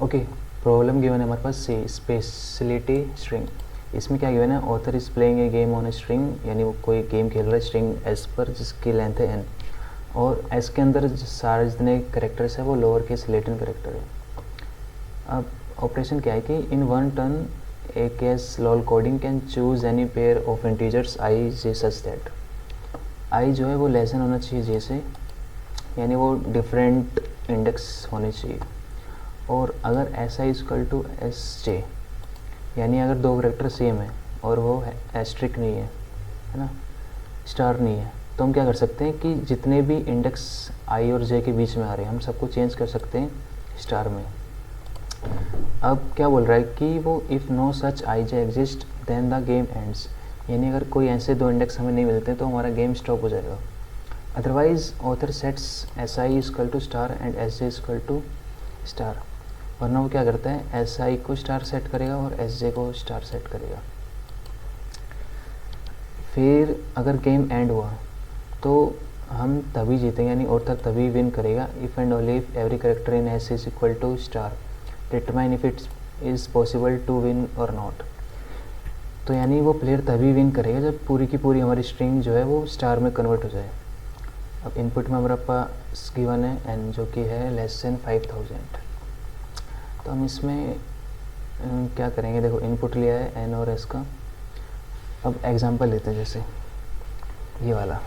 Okay, problem given है हमारे पास सी speciality string. इसमें क्या गिवन है, author is playing a game on a string, यानी वो कोई गेम खेल रहा है स्ट्रिंग एस पर जिसकी लेंथ है एन, और एस के अंदर सारे जितने करेक्टर्स है वो लोअर केस लैटिन करेक्टर है। अब ऑपरेशन क्या है कि in one turn A case lol coding can choose any pair of integers I J such that I जो है वो लेसन होना चाहिए जे से, यानी वो डिफरेंट इंडेक्स होने चाहिए। और अगर S I equal to S J, यानी अगर दो करेक्टर सेम है और वो एस्ट्रिक नहीं है ना, स्टार नहीं है, तो हम क्या कर सकते हैं कि जितने भी इंडेक्स आई और जे के बीच में आ रहे हैं हम सबको चेंज कर सकते हैं स्टार में। अब क्या बोल रहा है कि वो if no such I J exist then the game ends, यानी अगर कोई ऐसे दो इंडेक्स हमें नहीं मिलते तो हमारा गेम स्टॉप हो जाएगा। Otherwise author sets S I equal to star and S J equal to star, वरना वो क्या करता है एस आई को स्टार सेट करेगा और एस जे को स्टार सेट करेगा। फिर अगर गेम एंड हुआ तो हम तभी जीतेंगे, यानी ऑथर तभी विन करेगा if and only if every character in S is equal to star determine if it's is possible to win और नॉट। तो यानी वो प्लेयर तभी विन करेगा जब पूरी की पूरी हमारी स्ट्रिंग जो है वो स्टार में कन्वर्ट हो जाए। अब इनपुट में हमारे पास गिवन है एन जो कि है लेस देन 5000, तो हम इसमें क्या करेंगे, देखो इनपुट लिया है एन और एस का। अब एग्जांपल लेते हैं जैसे ये वाला,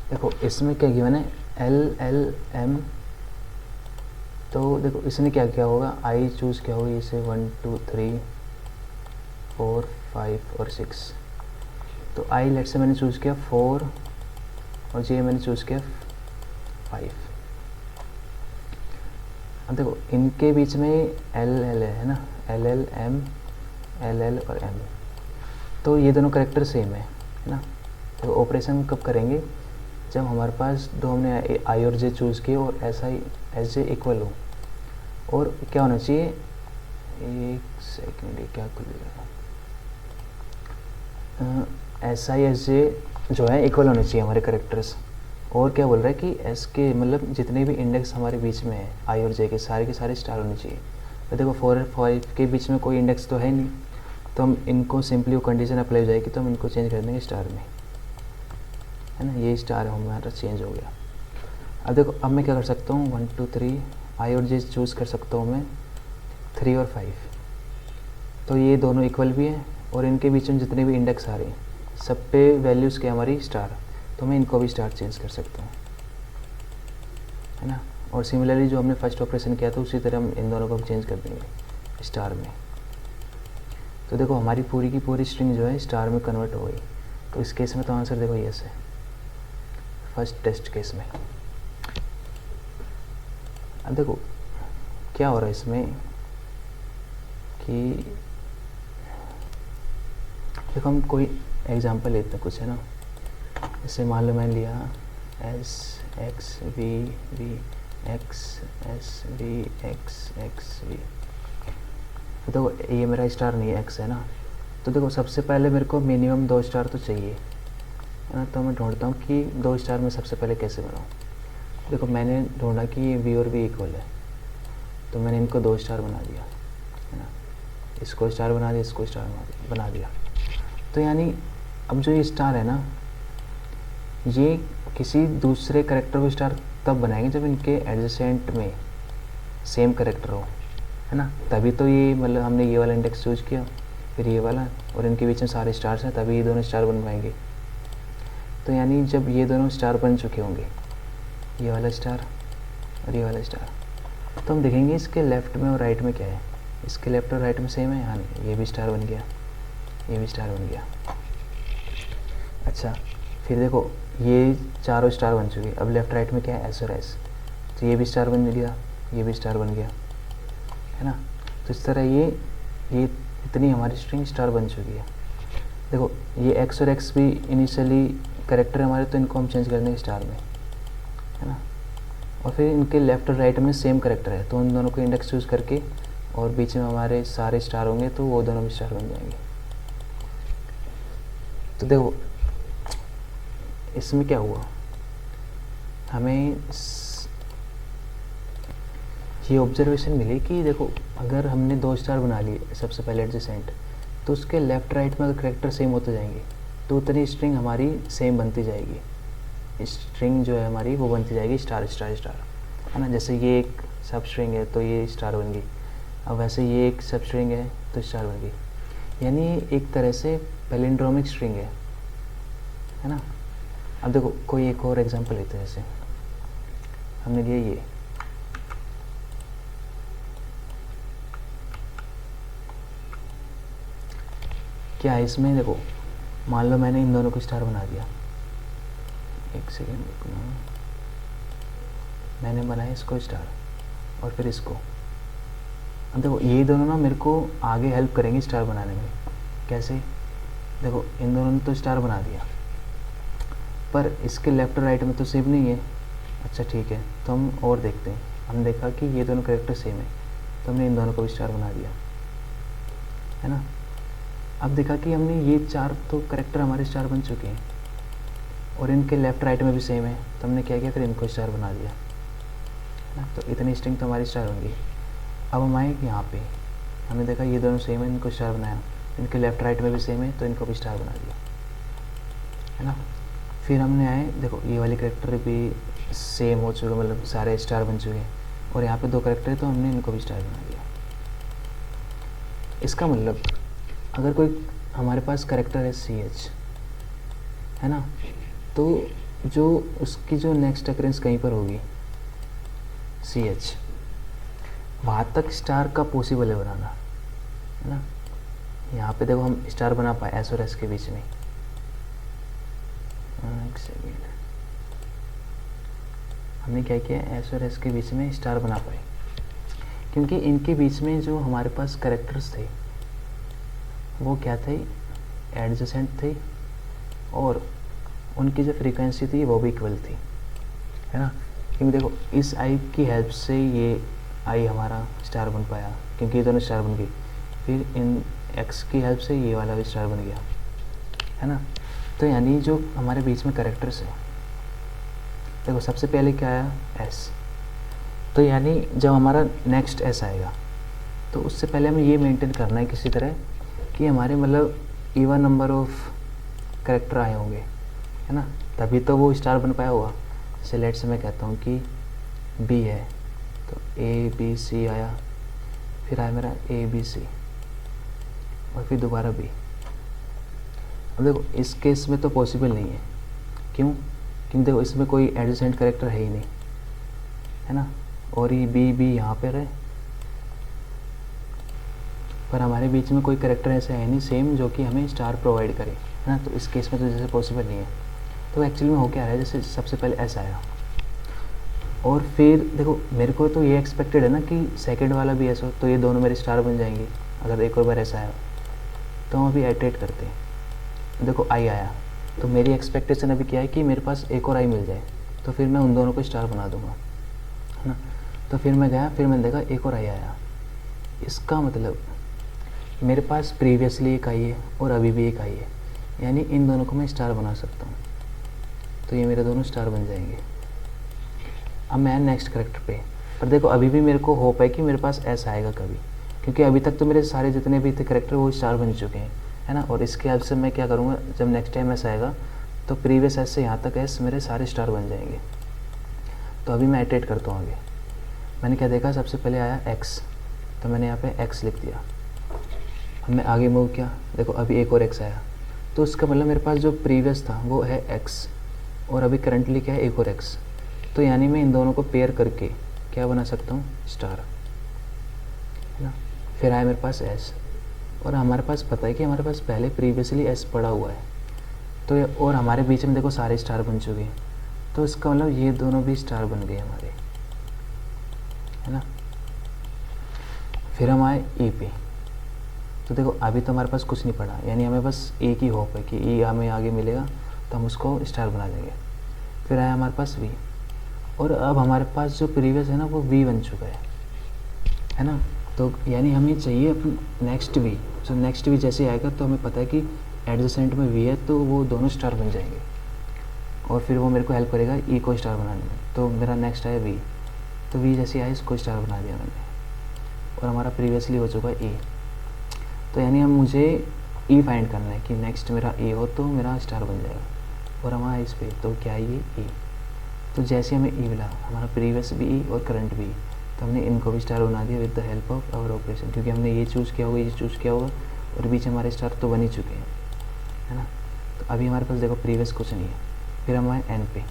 देखो इसमें क्या गिवन है एल एल एम, तो देखो इसने क्या किया होगा, आई चूज़ किया होगा इसे 1 2 3 4 5 और 6, तो आई लेट से मैंने चूज़ किया 4 और जे मैंने चूज़ किया 5। अब देखो इनके बीच में एल एल है ना, L L M, L L और एम, तो ये दोनों करेक्टर सेम है ना। तो ऑपरेशन कब करेंगे, जब हमारे पास दो हमने आई और जे चूज़ किए और S I S J equal हो, और क्या होना चाहिए, एक सेकेंड ये क्या खुलेगा, एस आई एस जे जो है इक्वल होने चाहिए हमारे करेक्टर्स। और क्या बोल रहा है कि एस के मतलब जितने भी इंडेक्स हमारे बीच में है आई और जे के सारे स्टार होने चाहिए। तो देखो 4 और 5 के बीच में कोई इंडेक्स तो है नहीं, तो हम इनको सिंपली वो कंडीशन अप्लाई हो जाएगी, तो हम इनको चेंज कर देंगे स्टार में, है ना। ये स्टार हमारा चेंज हो गया। अब देखो अब मैं क्या कर सकता हूँ 1 2 3 आई और जे चूज़ कर सकता हूँ मैं 3 और 5, तो ये दोनों इक्वल भी हैं और इनके बीच में जितने भी इंडेक्स आ रहे हैं सब पे वैल्यूज़ क्या हमारी स्टार, तो मैं इनको भी स्टार चेंज कर सकता हूँ, है ना। और सिमिलरली जो हमने फर्स्ट ऑपरेशन किया था उसी तरह हम इन दोनों को भी चेंज कर देंगे स्टार में। तो देखो हमारी पूरी की पूरी स्ट्रिंग जो है स्टार में कन्वर्ट हो गई। तो इस केस में तो आंसर देखो यस है, फर्स्ट टेस्ट केस में। अब देखो क्या हो रहा है इसमें कि देखो हम कोई एग्जांपल लेते हैं कुछ, है ना। जैसे मान लो मैंने लिया S X V V X S V X X V, तो देखो ये मेरा स्टार नहीं है, एक्स है ना। तो देखो सबसे पहले मेरे को मिनिमम 2 स्टार तो चाहिए, है ना। तो मैं ढूंढता हूँ कि 2 स्टार में सबसे पहले कैसे बनाऊँ। देखो मैंने ढूंढा कि वी और वी इक्वल है, तो मैंने इनको 2 स्टार बना दिया, है ना। इसको स्टार बना दिया, इसको स्टार बना दिया। तो यानी अब जो ये स्टार है ना, ये किसी दूसरे करेक्टर को स्टार तब बनाएंगे जब इनके एडजेसेंट में सेम करेक्टर हो, है ना। तभी तो ये मतलब हमने ये वाला इंडेक्स चूज किया, फिर ये वाला, और इनके बीच में सारे स्टार्स हैं, तभी ये दोनों स्टार बन पाएंगे। तो यानी जब ये दोनों स्टार बन चुके होंगे, ये वाला स्टार और ये वाला स्टार, तो हम देखेंगे इसके लेफ़्ट में और राइट में क्या है। इसके लेफ़्ट और राइट में सेम है, हाँ नहीं, ये भी स्टार बन गया, ये भी स्टार बन गया। अच्छा फिर देखो ये चारों स्टार बन चुके, अब लेफ़्ट राइट में क्या है, एस और एस, तो ये भी स्टार बन गया, ये भी स्टार बन गया, है ना। तो इस तरह ये इतनी हमारी स्ट्रिंग स्टार बन चुकी है। देखो ये एक्स और एक्स भी इनिशियली करेक्टर हमारे, तो इनको हम चेंज कर देंगे स्टार में, है ना। और फिर इनके लेफ़्ट और राइट में सेम करेक्टर है, तो उन दोनों को इंडेक्स चूज़ करके और बीच में हमारे सारे स्टार होंगे, तो वो दोनों भी स्टार बन जाएंगे। तो देखो इसमें क्या हुआ, हमें ये ऑब्जर्वेशन मिली कि देखो अगर हमने 2 स्टार बना लिए सबसे पहले एडजेसेंट, तो उसके लेफ़्ट राइट में अगर करेक्टर सेम होते जाएंगे तो उतनी स्ट्रिंग हमारी सेम बनती जाएगी, स्ट्रिंग जो है हमारी वो बनती जाएगी स्टार स्टार स्टार, है ना। जैसे ये एक सब स्ट्रिंग है तो ये स्टार बन गई, अब वैसे ये एक सब स्ट्रिंग है तो स्टार बन गई, यानी एक तरह से पैलिंड्रोमिक स्ट्रिंग है ना। अब देखो कोई एक और एग्जांपल लेते हैं, जैसे हमने लिया ये, क्या है इसमें, देखो मान लो मैंने इन दोनों को स्टार बना दिया, एक सेकेंड रुकना, मैंने बनाया इसको स्टार और फिर इसको। अब देखो ये दोनों ना मेरे को आगे हेल्प करेंगे स्टार बनाने में। कैसे, देखो इन दोनों ने तो स्टार बना दिया पर इसके लेफ्ट राइट में तो सेम नहीं है। अच्छा ठीक है, तो हम और देखते हैं, हम देखा कि ये दोनों कैरेक्टर सेम है तो हमने इन दोनों को भी स्टार बना दिया, है ना। अब देखा कि हमने ये 4 तो कैरेक्टर हमारे स्टार बन चुके हैं और इनके लेफ़्ट राइट में भी सेम है, तो हमने क्या किया, फिर इनको स्टार बना दिया, है ना। तो इतनी स्ट्रिंग तो हमारी स्टार बन गई। अब हम आए यहाँ पे, हमने देखा ये दोनों सेम है, इनको स्टार बनाया, इनके लेफ़्ट राइट में भी सेम है तो इनको भी स्टार बना दिया, है ना। फिर हमने आए, देखो ये वाले कैरेक्टर भी सेम हो चुके, मतलब सारे स्टार बन चुके हैं, और यहाँ पे 2 कैरेक्टर है तो हमने इनको भी स्टार बना दिया। इसका मतलब अगर कोई हमारे पास कैरेक्टर है CH, है ना, तो जो उसकी जो नेक्स्ट अकरेंस कहीं पर होगी CH, वहाँ तक स्टार का पॉसिबल है बनाना, है ना। यहाँ पे देखो हम स्टार बना पाए S और S के बीच में, एक सेकेंड, हमने क्या किया, S और S के बीच में स्टार बना पाए क्योंकि इनके बीच में जो हमारे पास कैरेक्टर्स थे वो क्या थे, एडजेसेंट थे, और उनकी जो फ्रीक्वेंसी थी वो भी इक्वल थी, है ना। क्योंकि देखो इस आई की हेल्प से ये आई हमारा स्टार बन पाया क्योंकि ये दोनों स्टार बन गई, फिर इन एक्स की हेल्प से ये वाला भी स्टार बन गया, है ना। तो यानी जो हमारे बीच में कैरेक्टर्स है, देखो सबसे पहले क्या आया एस, तो यानी जब हमारा नेक्स्ट एस आएगा तो उससे पहले हमें ये मेंटेन करना है किसी तरह कि हमारे मतलब इवन नंबर ऑफ कैरेक्टर आए होंगे, है ना, तभी तो वो स्टार बन पाया होगा। जैसे लेट से मैं कहता हूँ कि बी है तो ABC आया, फिर आया मेरा ABC और फिर दोबारा B। अब देखो इस केस में तो पॉसिबल नहीं है, क्यों, क्योंकि देखो इसमें कोई एडजेसेंट कैरेक्टर है ही नहीं, है ना, और ये B यहाँ पर है पर हमारे बीच में कोई कैरेक्टर ऐसा है नहीं सेम जो कि हमें स्टार प्रोवाइड करे, है ना। तो इस केस में तो जैसे पॉसिबल नहीं है। तो एक्चुअली में हो क्या रहा है, जैसे सबसे पहले एस आया और फिर देखो मेरे को तो ये एक्सपेक्टेड है ना कि सेकंड वाला भी एस हो तो ये दोनों मेरे स्टार बन जाएंगे अगर एक और बार ऐसा आया। तो हम अभी एटरेट करते हैं, देखो आई आया तो मेरी एक्सपेक्टेशन अभी क्या है कि मेरे पास एक और आई मिल जाए तो फिर मैं उन दोनों को स्टार बना दूंगा, है ना। तो फिर मैं गया, फिर मैंने देखा एक और आई आया, इसका मतलब मेरे पास प्रीवियसली एक आई है और अभी भी एक आई है, यानी इन दोनों को मैं स्टार बना सकता हूँ, तो ये मेरे दोनों स्टार बन जाएंगे। अब मैं नेक्स्ट करेक्टर पे, पर देखो अभी भी मेरे को होप है कि मेरे पास एस आएगा कभी, क्योंकि अभी तक तो मेरे सारे जितने भी थे करेक्टर वो स्टार बन चुके हैं, है ना। और इसके हेल्प से मैं क्या करूँगा, जब नेक्स्ट टाइम एस आएगा तो प्रीवियस एस से यहाँ तक एस मेरे सारे स्टार बन जाएंगे। तो अभी मैं एटरेट करता हूँ आगे। मैंने क्या देखा, सबसे पहले आया एक्स, तो मैंने यहाँ पे एक्स लिख दिया। अब मैं आगे मूव किया, देखो अभी एक और एक्स आया, तो उसका मतलब मेरे पास जो प्रीवियस था वो है एक्स और अभी करंटली क्या है एक और एक्स, तो यानी मैं इन दोनों को पेयर करके क्या बना सकता हूँ, स्टार, है ना। फिर आया मेरे पास एस और हमारे पास पता है कि हमारे पास पहले प्रीवियसली एस पड़ा हुआ है, तो और हमारे बीच में देखो सारे स्टार बन चुके हैं, तो इसका मतलब ये दोनों भी स्टार बन गए हमारे, है ना। फिर हम आए ई पे, तो देखो अभी तो हमारे पास कुछ नहीं पड़ा, यानी हमें बस एक ही होप है कि ई हमें आगे मिलेगा तो हम उसको स्टार बना देंगे। फिर आया हमारे पास वी, और अब हमारे पास जो प्रीवियस है ना वो वी बन चुका है ना। तो यानी हमें चाहिए अपन नेक्स्ट वी, तो नेक्स्ट वी जैसे आएगा तो हमें पता है कि एडजेसेंट में वी है तो वो दोनों स्टार बन जाएंगे और फिर वो मेरे को हेल्प करेगा ई को स्टार बनाने में। तो मेरा नेक्स्ट आया वी, तो वी जैसे आया इसको स्टार बना दिया मैंने और हमारा प्रीवियसली हो चुका है ई। तो यानी हम मुझे ई फाइंड करना है कि नेक्स्ट मेरा ए हो तो मेरा स्टार बन जाएगा और हमारा इस पे तो क्या है ये ई। तो जैसे हमें ई मिला, हमारा प्रीवियस भी ई और करंट भी, तो हमने इनको भी स्टार बना दिया with the help of our operation, क्योंकि हमने ये चूज़ किया होगा, ये चूज़ किया होगा और बीच हमारे स्टार तो बन ही चुके हैं, है ना। तो अभी हमारे पास देखो प्रीवियस कुछ नहीं है। फिर हम आए एन पे,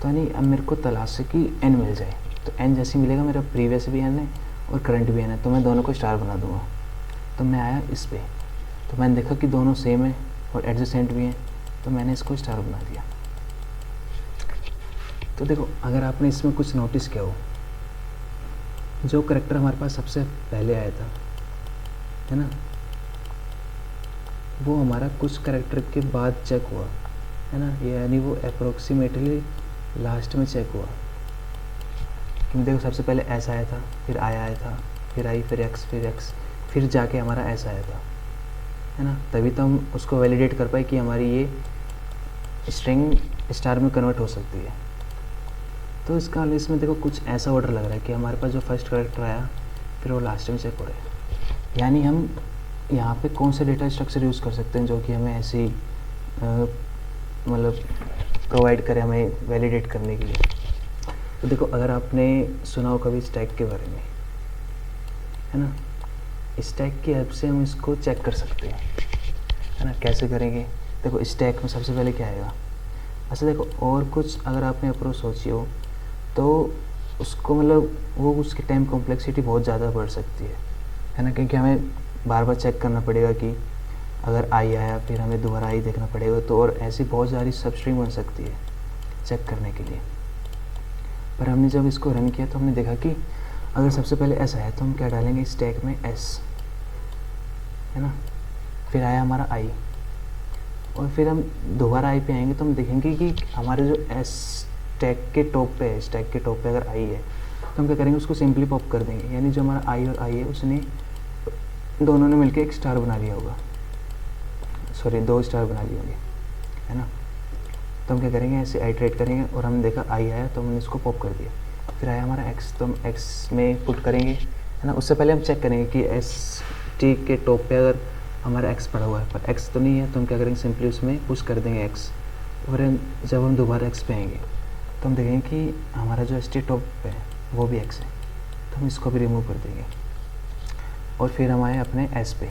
तो यानी अब मेरे को तलाश है कि एन मिल जाए। तो एन जैसे मिलेगा, मेरा प्रीवियस भी एन है और करंट भी एन है, तो मैं दोनों को स्टार बना दूंगा। तो मैं आया इस पे, तो मैंने देखा कि दोनों सेम है और एडजेसेंट भी हैं, तो मैंने इसको स्टार बना दिया। तो देखो अगर आपने इसमें कुछ नोटिस किया हो, जो करेक्टर हमारे पास सबसे पहले आया था, है ना, वो हमारा कुछ करेक्टर के बाद चेक हुआ, है ना, यानी वो अप्रोक्सीमेटली लास्ट में चेक हुआ। क्योंकि देखो सबसे पहले एस आया था, फिर आई आया था, फिर आई, फिर एक्स, फिर जाके हमारा एस आया था, है ना। तभी तो हम उसको वैलिडेट कर पाए कि हमारी ये स्ट्रिंग स्टार में कन्वर्ट हो सकती है। तो इसका इसमें देखो कुछ ऐसा ऑर्डर लग रहा है कि हमारे पास जो फर्स्ट करेक्टर आया फिर वो लास्ट में चेक हो रहा है। यानी हम यहाँ पे कौन से डेटा स्ट्रक्चर यूज़ कर सकते हैं जो कि हमें ऐसी मतलब प्रोवाइड करे हमें वैलिडेट करने के लिए। तो देखो अगर आपने सुना हो कभी स्टैक के बारे में, है ना, स्टैक की हेल्प से हम इसको चेक कर सकते हैं, है ना। कैसे करेंगे, देखो स्टैक में सबसे पहले क्या आएगा। अच्छा देखो और कुछ अगर आपने अप्रोच सोची हो तो उसको मतलब वो उसकी टाइम कॉम्प्लेक्सिटी बहुत ज़्यादा बढ़ सकती है ना, क्योंकि हमें बार बार चेक करना पड़ेगा कि अगर आई आया फिर हमें दोबारा आई देखना पड़ेगा, तो और ऐसी बहुत सारी सब स्ट्रिंग बन सकती है चेक करने के लिए। पर हमने जब इसको रन किया तो हमने देखा कि अगर सबसे पहले एस आया तो हम क्या डालेंगे स्टैक में एस, है ना, फिर आया हमारा आई और फिर हम दोबारा आई पे आएंगे तो हम देखेंगे कि हमारे जो एस स्टैक के टॉप पे है, स्टैक के टॉप पे अगर आई है तो हम क्या करेंगे उसको सिंपली पॉप कर देंगे। यानी जो हमारा आई और आई है उसने दोनों ने मिलकर एक स्टार बना लिया होगा, सॉरी 2 स्टार बना लिए होंगे, है ना। तो हम क्या करेंगे ऐसे आइट्रेट करेंगे और हमने देखा आई आया तो हमने इसको पॉप कर दिया। फिर आया हमारा एक्स, तो हम एक्स में पुट करेंगे, है ना। उससे पहले हम चेक करेंगे कि एस टी के टॉप पे अगर हमारा एक्स पड़ा हुआ है, पर एक्स तो नहीं है, तो हम क्या करेंगे सिंपली उसमें पुश कर देंगे एक्स। और जब हम दोबारा एक्स पे आएंगे तो हम देखेंगे कि हमारा जो एस टी टॉप पे है वो भी एक्स है, तो हम इसको भी रिमूव कर देंगे। और फिर हम आए अपने एस पे,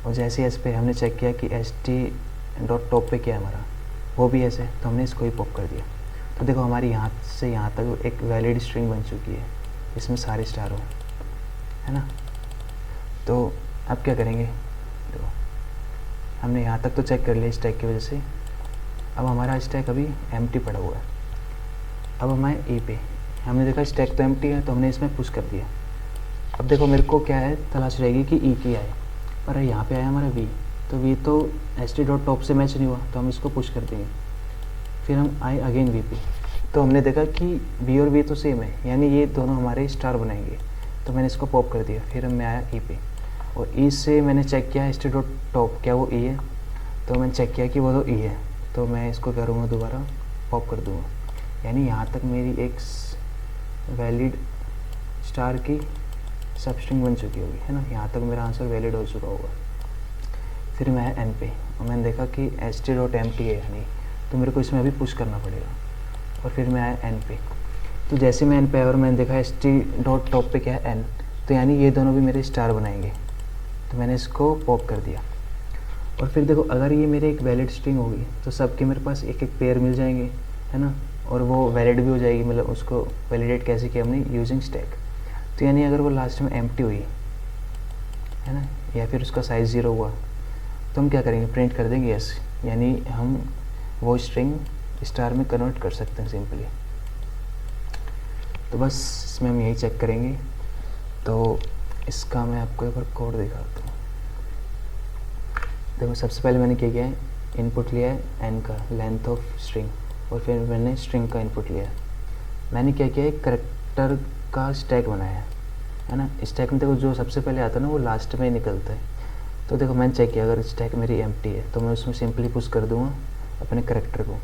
और जैसे एस पे हमने चेक किया कि एस टी डॉट टॉप पे क्या है हमारा, वो भी एस है, तो हमने इसको ही पॉप कर दिया। तो देखो हमारी यहाँ से यहाँ तक एक वैलिड स्ट्रिंग बन चुकी है, इसमें सारे स्टार हो, है ना। तो अब क्या करेंगे, देखो हमने यहाँ तक तो चेक कर लिया स्टैक की वजह से। अब हमारा स्टैक अभी एम्प्टी पड़ा हुआ है। अब हम आए ई पे, हमने देखा स्टैक तो एम्प्टी है तो हमने इसमें पुश कर दिया। अब देखो मेरे को क्या है तलाश रहेगी कि ई की आए, पर यहाँ पे आया हमारा वी, तो वी तो एस टी डॉट टॉप से मैच नहीं हुआ तो हम इसको पुश कर देंगे। फिर हम आए अगेन वी पे, तो हमने देखा कि वी और वी तो सेम है, यानी ये दोनों हमारे स्टार बनाएंगे, तो मैंने इसको पॉप कर दिया। फिर मैं आया ई पे और ई से मैंने चेक किया एस टी डॉट टॉप क्या वो ई है, तो मैंने चेक किया कि वो तो ई है, तो मैं इसको करूँगा दोबारा पॉप कर दूँगा। यानी यहाँ तक मेरी एक वैलिड स्टार की सब स्ट्रिंग बन चुकी होगी, है ना। यहाँ तक मेरा आंसर वैलिड हो चुका होगा। फिर मैं आया एन पे और मैंने देखा कि S T dot M T है यानी, तो मेरे को इसमें अभी पुश करना पड़ेगा। और फिर मैं आया एन पे, तो जैसे मैं एन पे आया और मैंने देखा एस टी डॉट टॉप पे क्या है एन, तो यानी ये दोनों भी मेरे स्टार बनाएंगे, तो मैंने इसको पॉप कर दिया। और फिर देखो अगर ये मेरे एक वैलिड स्ट्रिंग होगी तो सबके मेरे पास एक एक पेयर मिल जाएंगे, है ना, और वो वैलिड भी हो जाएगी। मतलब उसको वैलिडेट कैसे किया हमने, यूजिंग स्टैक। तो यानी अगर वो लास्ट में एम्प्टी हुई, है ना, या फिर उसका साइज़ 0 हुआ, तो हम क्या करेंगे प्रिंट कर देंगे यस, यानी हम वो स्ट्रिंग स्टार में कन्वर्ट कर सकते हैं सिंपली। तो बस इसमें हम यही चेक करेंगे। तो इसका मैं आपको एक बार कोड दिखाता हूँ। देखो सबसे पहले मैंने क्या किया है, इनपुट लिया है एन का लेंथ ऑफ स्ट्रिंग, और फिर मैंने स्ट्रिंग का इनपुट लिया है। मैंने क्या किया है, करेक्टर का स्टैक बनाया है ना। स्टैक में देखो जो सबसे पहले आता है ना वो लास्ट में ही निकलता है, तो देखो मैंने चेक किया, अगर स्टैक मेरी एम्प्टी है तो मैं उसमें सिंपली पुश कर दूंगा अपने करेक्टर को,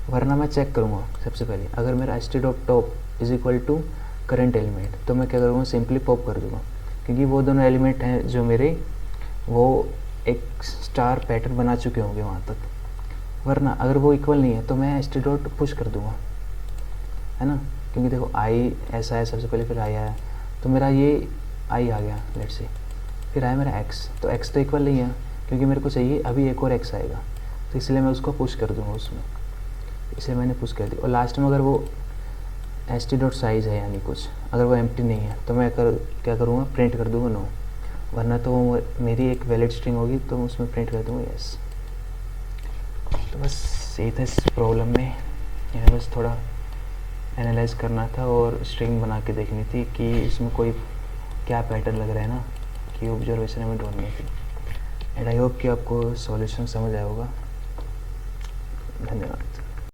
वरना मैं चेक करूँगा सबसे पहले अगर मेरा st.top is equal to current element, तो मैं क्या करूँगा सिंपली पॉप कर दूँगा, क्योंकि वो दोनों एलिमेंट हैं जो मेरे वो एक स्टार पैटर्न बना चुके होंगे वहाँ तक। वरना अगर वो इक्वल नहीं है तो मैं st. पुश कर दूँगा, है ना, क्योंकि देखो आई ऐसा है सबसे पहले, फिर आई आया, तो मेरा ये आई आ गया लेट्स से, फिर आया मेरा एक्स, तो एक्स तो इक्वल नहीं है क्योंकि मेरे को चाहिए अभी एक और एक्स आएगा, तो इसलिए मैं उसको पुश कर दूँगा उसमें, इसे मैंने पुश कर दी। और लास्ट में अगर वो st.size है यानी कुछ, अगर वो एम्प्टी नहीं है तो मैं क्या करूँगा प्रिंट कर दूँगा नो, वरना तो वो मेरी एक वैलिड स्ट्रिंग होगी तो मैं उसमें प्रिंट कर दूँगा यस। तो बस यही था इस प्रॉब्लम में, यह बस थोड़ा एनालाइज करना था और स्ट्रिंग बना के देखनी थी कि इसमें कोई क्या पैटर्न लग रहा है ना, कि ऑब्जर्वेशन हमें ढूंढनी थी। एंड आई होप कि आपको सॉल्यूशन समझ आया होगा। धन्यवाद।